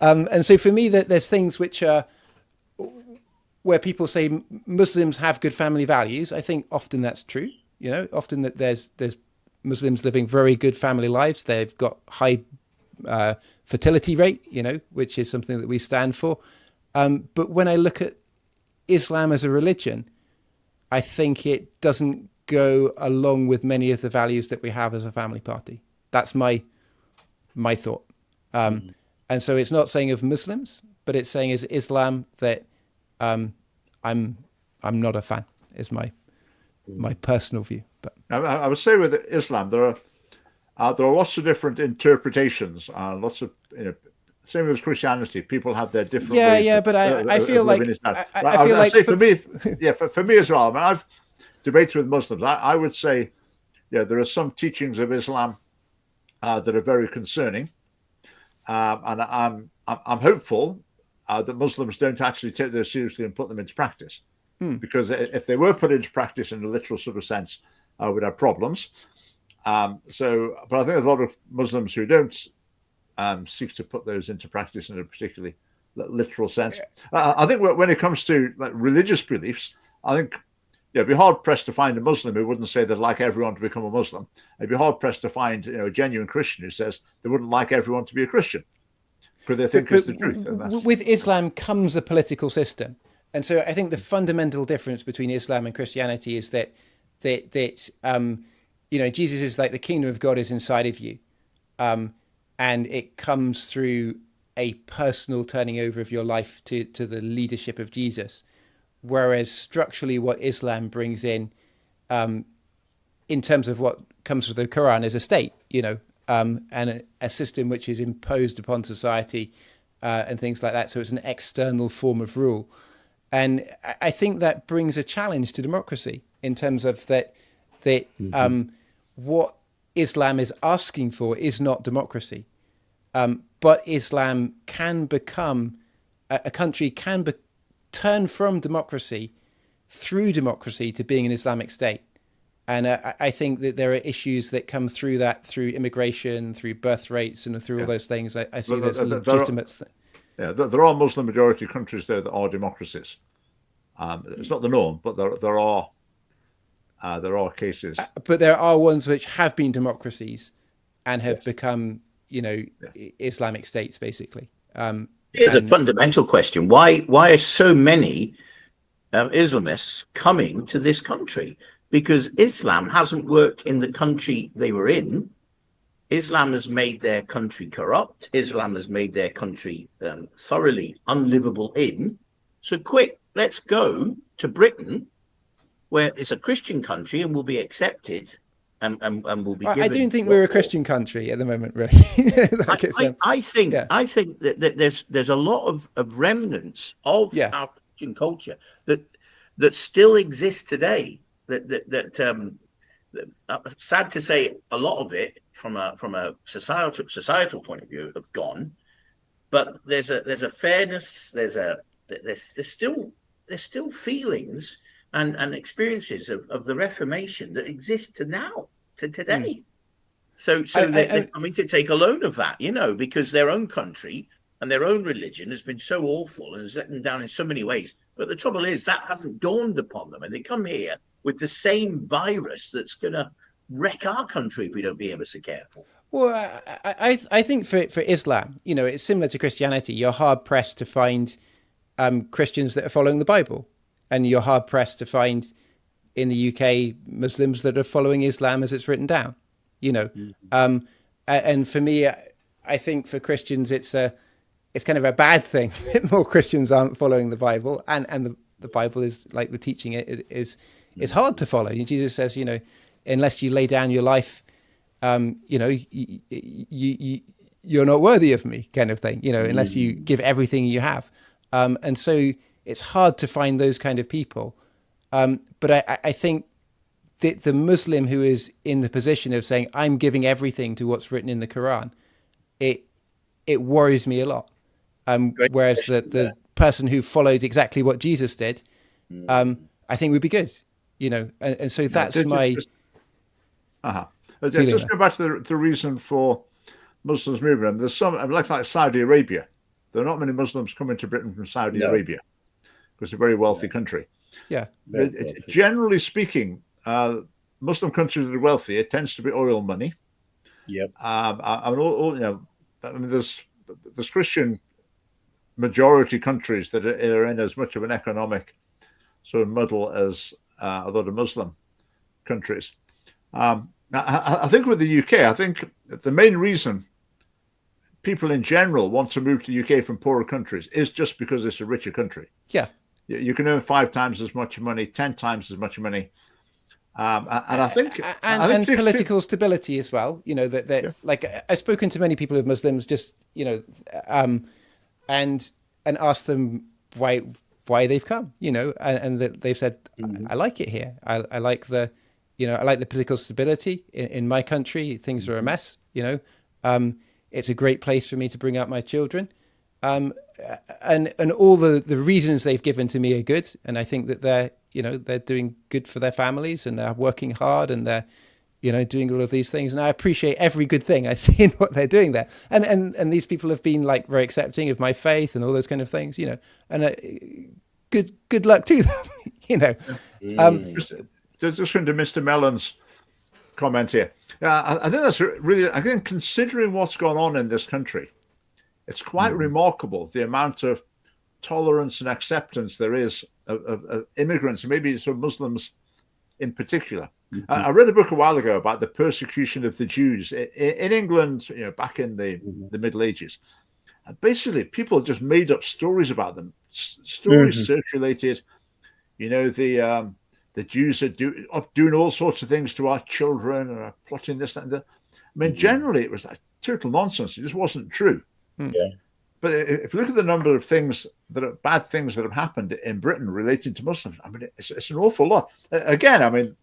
And so for me, that there's things which are where people say Muslims have good family values. I think often that's true. Often that there's Muslims living very good family lives. They've got high fertility rate, which is something that we stand for. But when I look at Islam as a religion, I think it doesn't go along with many of the values that we have as a family party. That's my thought. And so it's not saying of Muslims, but it's saying as Islam that I'm not a fan, is my personal view. But I would say with Islam, there are lots of different interpretations, lots of same as Christianity. People have their different ways. But I feel like I feel like for me, for me as well. I mean, I've debated with Muslims. I would say, there are some teachings of Islam that are very concerning, and I'm hopeful that Muslims don't actually take those seriously and put them into practice. Because if they were put into practice in a literal sort of sense, we'd have problems. But I think there's a lot of Muslims who don't seek to put those into practice in a particularly literal sense. I think when it comes to like religious beliefs, I think it'd be hard pressed to find a Muslim who wouldn't say they'd like everyone to become a Muslim. It'd be hard pressed to find a genuine Christian who says they wouldn't like everyone to be a Christian because they think it's the truth. And with Islam comes a political system. And so I think the fundamental difference between Islam and Christianity is that Jesus is like the kingdom of God is inside of you. And it comes through a personal turning over of your life to the leadership of Jesus. Whereas structurally what Islam brings in terms of what comes from the Quran is a state, and a system which is imposed upon society and things like that. So it's an external form of rule. And I think that brings a challenge to democracy in terms of that what Islam is asking for is not democracy. But Islam can become, a country can turn from democracy through democracy to being an Islamic state. And I think that there are issues that come through that, through immigration, through birth rates, and through all those things. I see there's a legitimate... There are Muslim majority countries there that are democracies. It's not the norm, but there are cases. But there are ones which have been democracies and have become, Islamic states, basically. Here's a fundamental question: Why are so many Islamists coming to this country? Because Islam hasn't worked in the country they were in. Islam has made their country corrupt. Islam has made their country thoroughly unlivable in. So quick, let's go to Britain, where it's a Christian country and will be accepted and will be given... I don't think we're a Christian country at the moment, really. I think that there's a lot of remnants of our Christian culture that still exist today. Sad to say, a lot of it from a societal point of view have gone, but there's a fairness, there's a there's still feelings and experiences of the Reformation that exist to today. So they're coming to take a load of that, because their own country and their own religion has been so awful and has let them down in so many ways. But the trouble is that hasn't dawned upon them, and they come here with the same virus that's going to wreck our country if we don't be ever so careful. Well, I think for Islam, it's similar to Christianity. You're hard pressed to find Christians that are following the Bible, and you're hard pressed to find in the UK Muslims that are following Islam as it's written down. And for me, I think for Christians, it's kind of a bad thing that more Christians aren't following the Bible, and the Bible is like the teaching is hard to follow. Jesus says, unless you lay down your life, you're not worthy of me, kind of thing. Unless you give everything you have, and so it's hard to find those kind of people. But I think the Muslim who is in the position of saying, I'm giving everything to what's written in the Quran, it worries me a lot. Whereas the person who followed exactly what Jesus did, I think would be good, and so that's my... Just go back to the reason for Muslims moving. There's some, like Saudi Arabia. There are not many Muslims coming to Britain from Saudi Arabia because it's a very wealthy country. Yeah. Generally speaking, Muslim countries that are wealthy, it tends to be oil money. Yep. There's Christian majority countries that are in as much of an economic sort of muddle as a lot of Muslim countries. I think with the UK, I think the main reason people in general want to move to the UK from poorer countries is just because it's a richer country. Yeah. You can earn 5 times as much money, 10 times as much money. And I think... And political stability as well. Like I've spoken to many people of Muslims just, and asked them why they've come, and they've said, I like it here. I like the... I like the political stability in my country. Things are a mess, it's a great place for me to bring up my children. And all the reasons they've given to me are good. And I think that they're doing good for their families, and they're working hard, and they're, doing all of these things. And I appreciate every good thing I see in what they're doing there. And these people have been like very accepting of my faith and all those kind of things, and good luck to them, Just into Mr. Mellon's comment here. I think that's really, again, considering what's gone on in this country, it's quite remarkable the amount of tolerance and acceptance there is of immigrants, and maybe some Muslims in particular. I read a book a while ago about the persecution of the Jews in England, back in the Middle Ages. And basically, people just made up stories about them. Stories circulated, the Jews are doing all sorts of things to our children and are plotting this, that, and that. I mean, generally, it was like total nonsense. It just wasn't true. Yeah. But if you look at the number of things bad things that have happened in Britain related to Muslims, I mean, it's an awful lot. Again, I mean,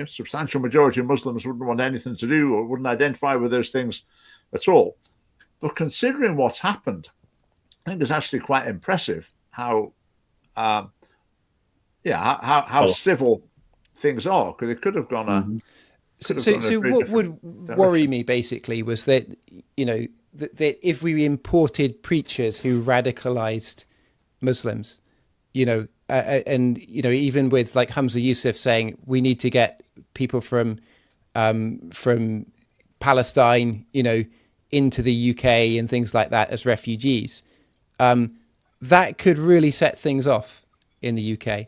substantial majority of Muslims wouldn't want anything to do or wouldn't identify with those things at all. But considering what's happened, I think it's actually quite impressive how civil things are, because it could have gone So what would worry me basically was that, that if we imported preachers who radicalized Muslims, and even with like Hamza Yusuf saying we need to get people from Palestine, into the UK and things like that as refugees, that could really set things off in the UK,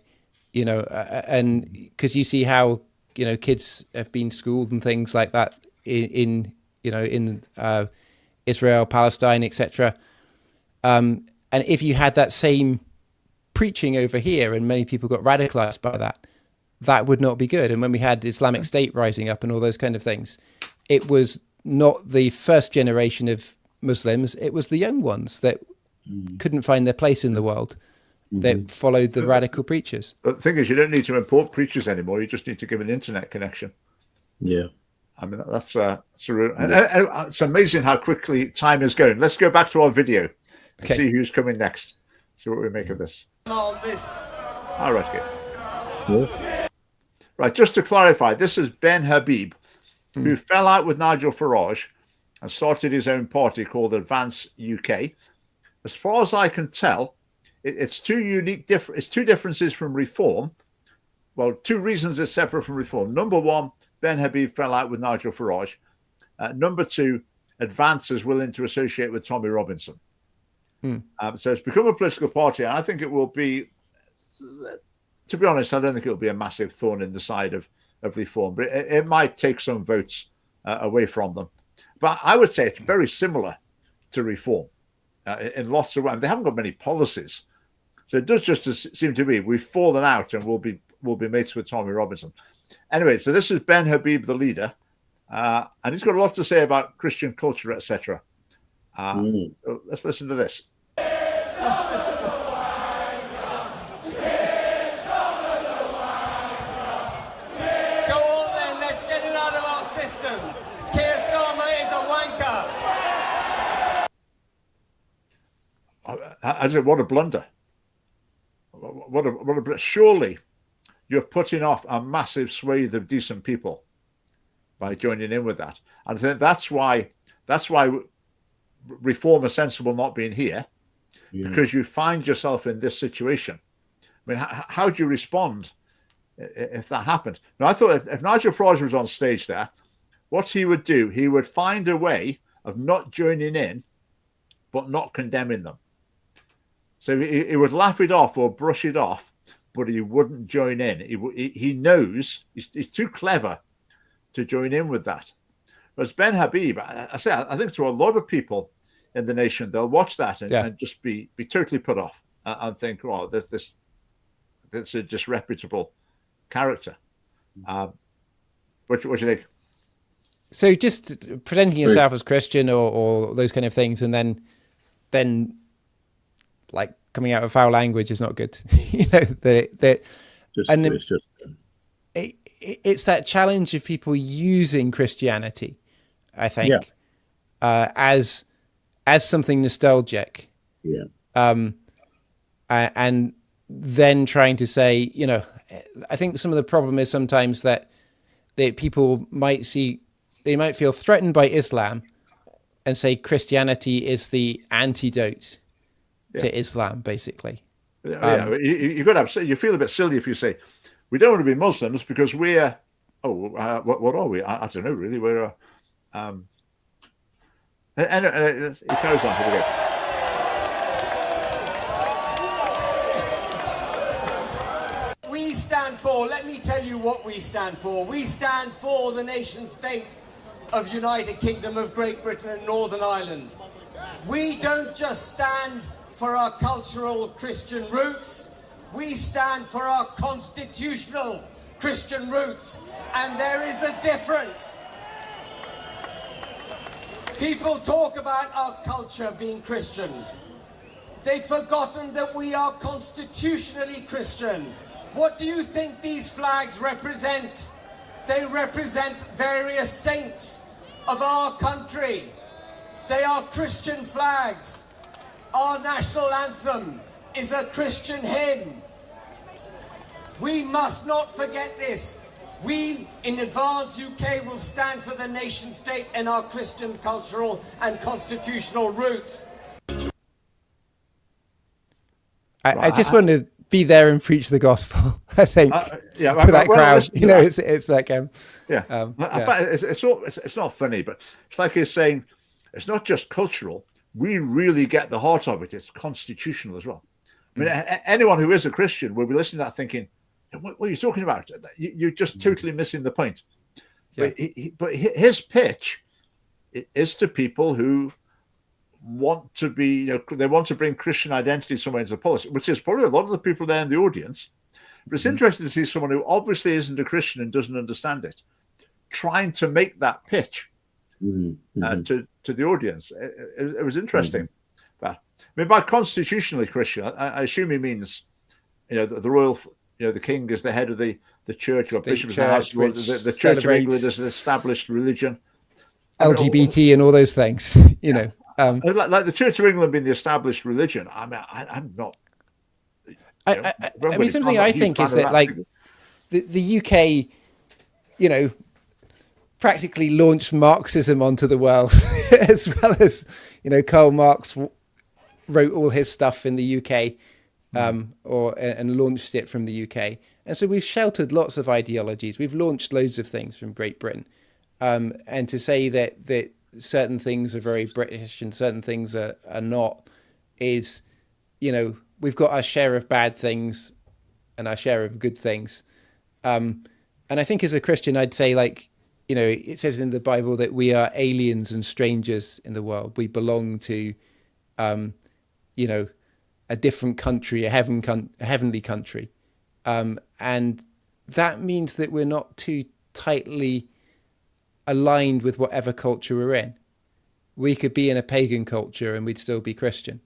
and because you see how kids have been schooled and things like that in Israel, Palestine, etc. And if you had that same preaching over here, and many people got radicalized by that, that would not be good. And when we had Islamic State rising up and all those kind of things, it was not the first generation of Muslims; it was the young ones that couldn't find their place in the world, that followed the radical preachers. But the thing is, you don't need to import preachers anymore. You just need to give an internet connection. Yeah. I mean, it's amazing how quickly time is going. Let's go back to our video and see who's coming next. See what we make of this. On this. All right, okay. Right, just to clarify, this is Ben Habib, who fell out with Nigel Farage and started his own party called Advance UK. As far as I can tell, it's two differences from Reform. Well, two reasons it's separate from Reform. Number one, Ben Habib fell out with Nigel Farage. Number two, Advance is willing to associate with Tommy Robinson. So it's become a political party, and I think it will be, to be honest, I don't think it'll be a massive thorn in the side of Reform, but it might take some votes away from them. But I would say it's very similar to Reform in lots of ways. They haven't got many policies. So it does just seem to me we've fallen out and we'll be mates with Tommy Robinson. Anyway, so this is Ben Habib, the leader, and he's got a lot to say about Christian culture, etc. So let's listen to this. What a blunder. What a surely you're putting off a massive swathe of decent people by joining in with that. And I think that's why Reform is sensible not being here, because you find yourself in this situation. I mean, how do you respond if that happened? Now, I thought if Nigel Farage was on stage there, what he would do, he would find a way of not joining in, but not condemning them. So he would laugh it off or brush it off, but he wouldn't join in. He knows he's too clever to join in with that. Whereas Ben Habib, I think to a lot of people in the nation, they'll watch that and just be totally put off and think, "Oh, this is a disreputable character." What do you think? So just presenting yourself as Christian or those kind of things, and then like coming out of foul language is not good. It's that challenge of people using Christianity, I think, as something nostalgic. And then trying to say, I think some of the problem is sometimes that people might feel threatened by Islam and say Christianity is the antidote to Islam, basically. You've got to you feel a bit silly if you say we don't want to be Muslims because we're what are we? I don't know really. We're and it carries on. Here we go. We stand for. Let me tell you what we stand for. We stand for the nation state of United Kingdom of Great Britain and Northern Ireland. We don't just stand for our cultural Christian roots, we stand for our constitutional Christian roots, and there is a difference. People talk about our culture being Christian. They've forgotten that we are constitutionally Christian. What do you think these flags represent? They represent various saints of our country. They are Christian flags. Our national anthem is a Christian hymn. We must not forget this. We, in Advance UK, will stand for the nation state and our Christian cultural and constitutional roots. I just want to be there and preach the gospel, I think, for that crowd. It's like... It's not funny, but it's like he's saying, it's not just cultural. We really get the heart of it. It's constitutional as well. I mean, anyone who is a Christian will be listening to that thinking, what are you talking about? You're just totally missing the point. Yeah. But his pitch is to people who want to be, they want to bring Christian identity somewhere into the politics, which is probably a lot of the people there in the audience. But it's interesting to see someone who obviously isn't a Christian and doesn't understand it, trying to make that pitch to the audience. It was interesting. But I mean, by constitutionally Christian, I assume he means, the royal, the king is the head of the church, or bishop is the house, the Church of England is an established religion. LGBT and all those things, like the Church of England being the established religion. I mean, I'm not I mean, something I think is that, like, the UK, you know, practically launched Marxism onto the world, as well as, you know, Karl Marx wrote all his stuff in the UK, and launched it from the UK. And so we've sheltered lots of ideologies. We've launched loads of things from Great Britain. And to say that certain things are very British and certain things are not is, you know, we've got our share of bad things and our share of good things. And I think as a Christian, I'd say, like, you know, it says in the Bible that we are aliens and strangers in the world. We belong to, you know, a different country, a heavenly country. And that means that we're not too tightly aligned with whatever culture we're in. We could be in a pagan culture and we'd still be Christian.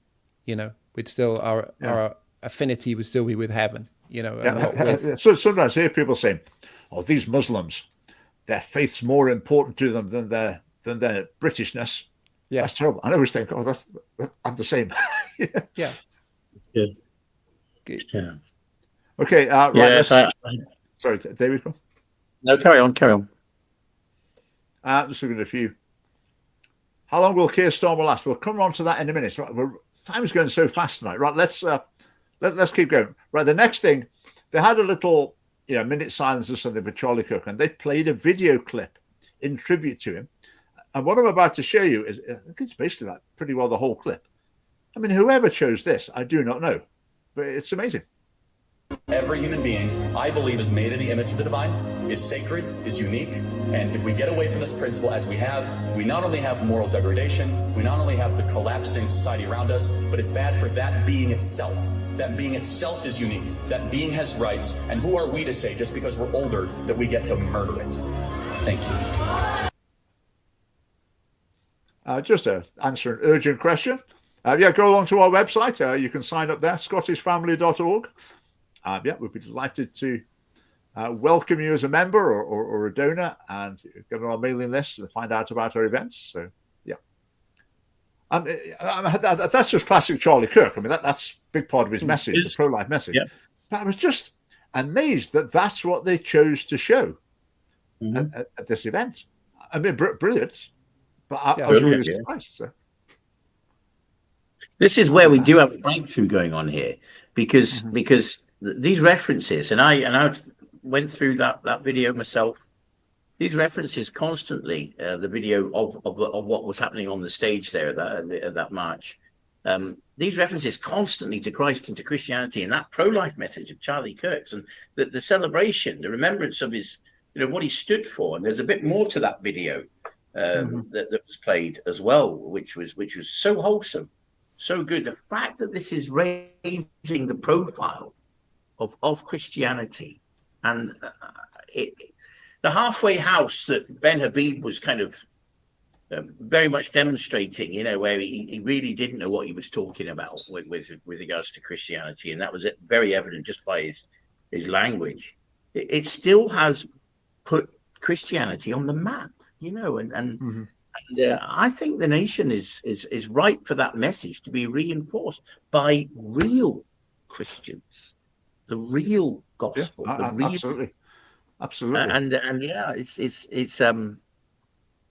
You know, we'd still, our affinity would still be with heaven, you know. So sometimes I hear people saying, oh, these Muslims, their faith's more important to them than their Britishness. Yeah, that's terrible. I always think, oh, I'm the same. Yeah. Good. Yeah. Okay. Right. Yes, Sorry, David. No, carry on. I'm just looking at a few. How long will Keir Starmer last? We'll come on to that in a minute. Right, time's going so fast tonight. Right, let's keep going. Right, the next thing, they had a little, you know, minute silence or something for Charlie Kirk, and they played a video clip in tribute to him. And what I'm about to show you is, I think it's basically like pretty well the whole clip. I mean, whoever chose this, I do not know, but it's amazing. Every human being, I believe, is made in the image of the divine, is sacred, is unique, and if we get away from this principle as we have, we not only have moral degradation, we not only have the collapsing society around us, but it's bad for that being itself. That being itself is unique. That being has rights, and who are we to say, just because we're older, that we get to murder it? Thank you. Just to answer an urgent question. Go along to our website. You can sign up there, scottishfamily.org. We'd be delighted to welcome you as a member or a donor and get on our mailing list and find out about our events. So, that's just classic Charlie Kirk. I mean, that's a big part of his message, the pro-life message. Yep. But I was just amazed that that's what they chose to show at this event. I mean, brilliant. But I was really surprised. So. This is where we do have a breakthrough going on here, because these references, and I went through that video myself. These references constantly, the video of what was happening on the stage there at that march. These references constantly to Christ and to Christianity, and that pro-life message of Charlie Kirk's, and the celebration, the remembrance of his, you know, what he stood for. And there's a bit more to that video that was played as well, which was so wholesome, so good. The fact that this is raising the profile of Christianity, and the halfway house that Ben Habib was kind of very much demonstrating, you know, where he really didn't know what he was talking about with regards to Christianity, and that was very evident just by his language. It still has put Christianity on the map, you know, and I think the nation is ripe for that message to be reinforced by real Christians, the real gospel, the real, absolutely,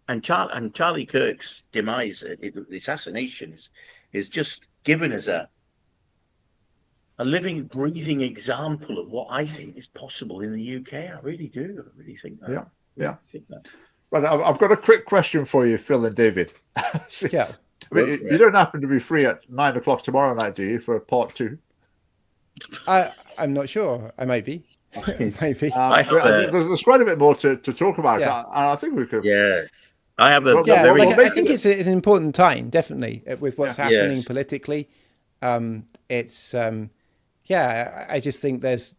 and Charlie Kirk's demise, the assassination, is just given as a living, breathing example of what I think is possible in the UK. I really do. I really think that. I think that. Right, I've got a quick question for you, Phil and David. Yeah. I mean, you don't happen to be free at 9 o'clock tomorrow night, do you, for part 2? I'm not sure. I might be. Maybe. There's quite a bit more to talk about. Yeah. And I think we could. Yes. I have a I think it's an important time, definitely, with what's happening politically. It's I just think there's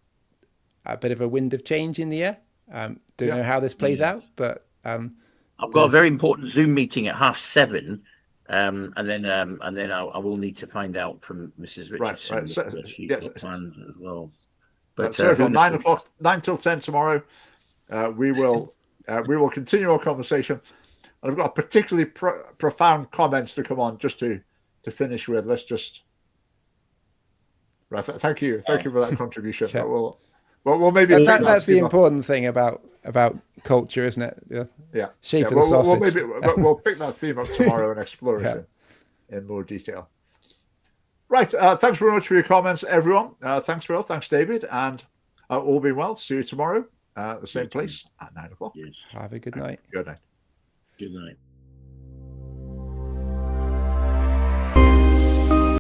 a bit of a wind of change in the air. Don't know how this plays out, but I've got a very important Zoom meeting at 7:30, and then I will need to find out from Mrs. Richardson what she's got planned as well. But so from 9 till 10 tomorrow, we will continue our conversation. And I've got particularly profound comments to come on just to finish with. Let's just Right. Thank you for that contribution. Yeah. We'll maybe that's the important thing about culture, isn't it? Yeah. Shape of the sausage. We'll pick that theme up tomorrow and explore it in more detail. Right. Thanks very much for your comments, everyone. Thanks, Phil. Thanks, David. And all being well, see you tomorrow at the same place at 9:00. Yes. Have a good night. Good night. Good night.